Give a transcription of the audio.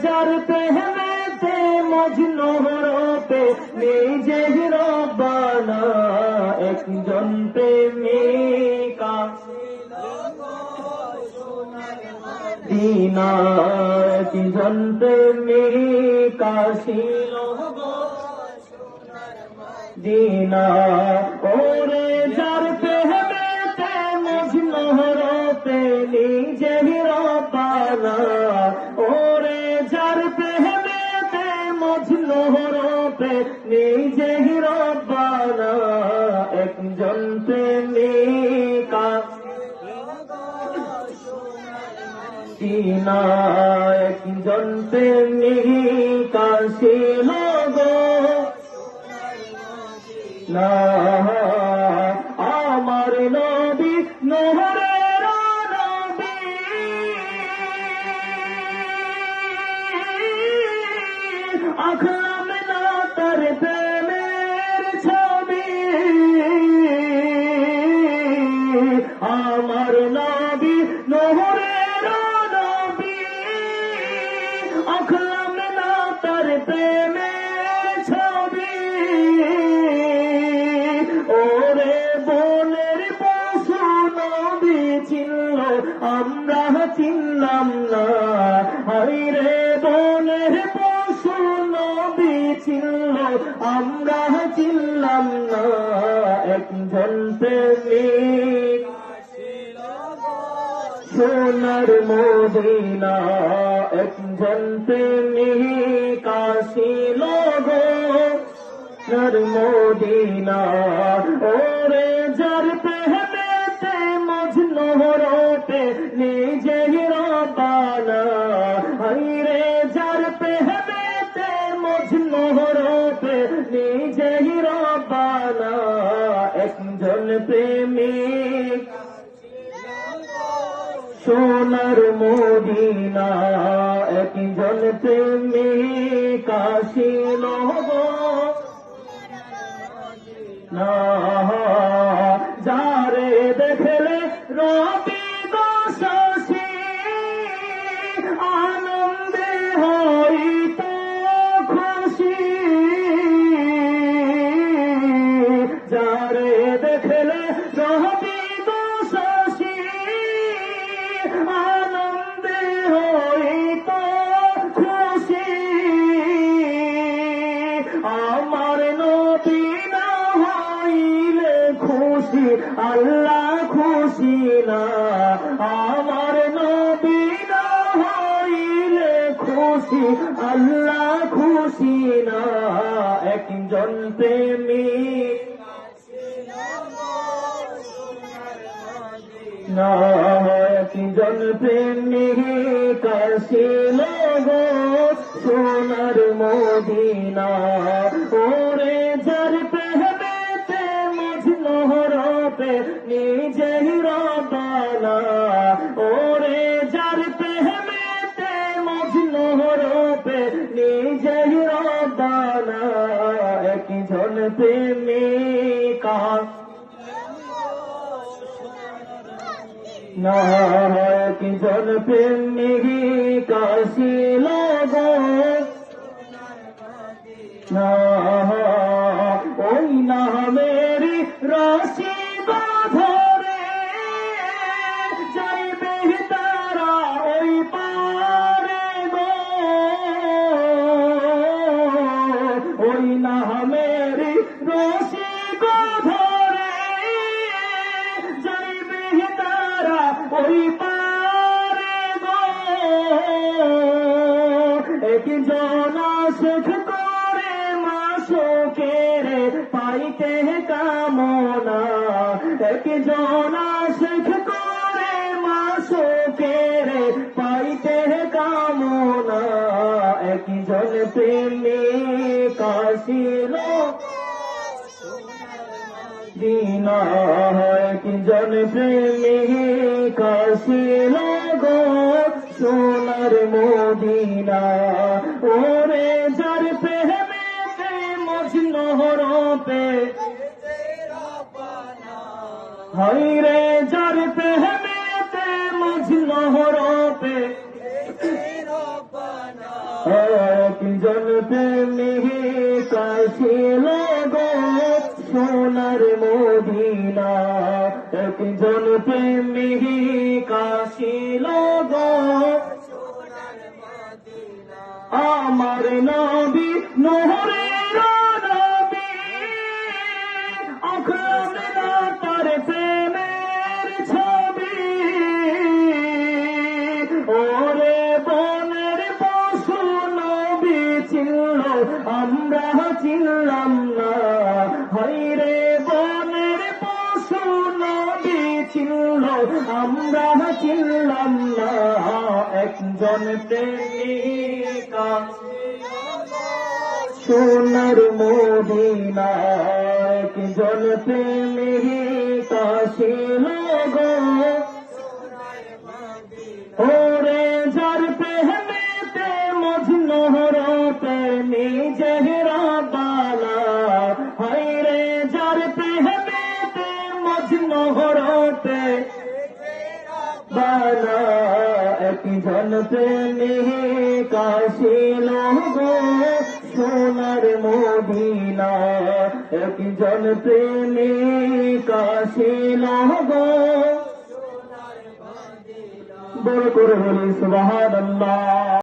যার প্রেমেতে মজনু রূপে নিজে রব্বানা একজন প্রেমিকা দিনা একজন প্রেমিকা ছিল দিনা ওরে যার প্রেমেতে মজনু রূপে নিজে রব্বানা ওরে যার প্রেমেতে মজনু রূপে নিজে রব্বানা একজন প্রেমিকা দিনা একজন প্রেমিকা ছিল গো না আমার নবী নহরের নবী আখলাম না তার প্রেমের ছবি আমার নবী নহরের নবী আখলাম না তার প্রেমের ছবি ওরে বনের পশু নবী চিনল আমরা চিনলাম না হায়রে বনের পশু নবী চিনল আমরা চিনলাম না একজন প্রেমিক সোনার মদিনা একজন প্রেমিক আসিল গো সোনার মদিনা ওরে যার প্রেমেতে মজনু রূপে নিজে রব্বানা হায়রে যার প্রেমেতে মজনু রূপে নিজে রব্বানা একজন প্রেমিক সোনার মদিনা একজন প্রেমিক আসিল গো না যারে দেখলে রবি গো শশী আনন্দে হইত খুশি যারে দেখলে রবি গো শশী আনন্দে হইত খুশি আমার নবী না হইলে খুশি আল্লাহ খুশি না আমার নবী না হইলে খুশি আল্লাহ খুশি না একজন প্রেমিক না একজন প্রেমিক আসিল গো সোনার মদিনা ওরে যার প্রেমেতে মজনু রূপে নিজে রব্বানা ওরে যার প্রেমেতে মজনু রূপে নিজে রব্বানা একজন প্রেমিকা না একজন প্রেমিক আসিল গো না ওই না মেরি রশি ধরে যাইবে তারা ওই পারে গো ওই না মেরি রশি ধরে যাইবে তারা ওই পারে গো একজন শেখ করে মাসুকের পাইতে কামনা একজন শেখ করে মাসুকের পাইতে কামনা একজন প্রেমিক আসিল দিনা একজন প্রেমিক আসিল গো সোনার মদিনা ওরে যার প্রেমেতে মজনু রূপে হায়রে যার প্রেমেতে মজনু রূপে একজন প্রেমিক আসিল গো সোনার মদিনা, একজন প্রেমিক আসিল গো আমার নবী নহরের নবী, আঁখলে না তার প্রেমের ছবি। ওরে বনের পশু নবী চিনল, আমরা চিনলাম না। হায়রে বনের পশু নবী চিনল, আমরা চিনলাম না। একজন প্রেমিক সোনার মদিনা, একজন প্রেমিক আসিল গো ওরে যার প্রেমেতে মজনু হতে নিজের বালা। হায়রে যার প্রেমেতে মজনু হতে বালা, একজন প্রেমিক আসিল গো সোনার মদিনা, একজন প্রেমিক আসিল গো। বড় করে বলি সুবহানাল্লাহ।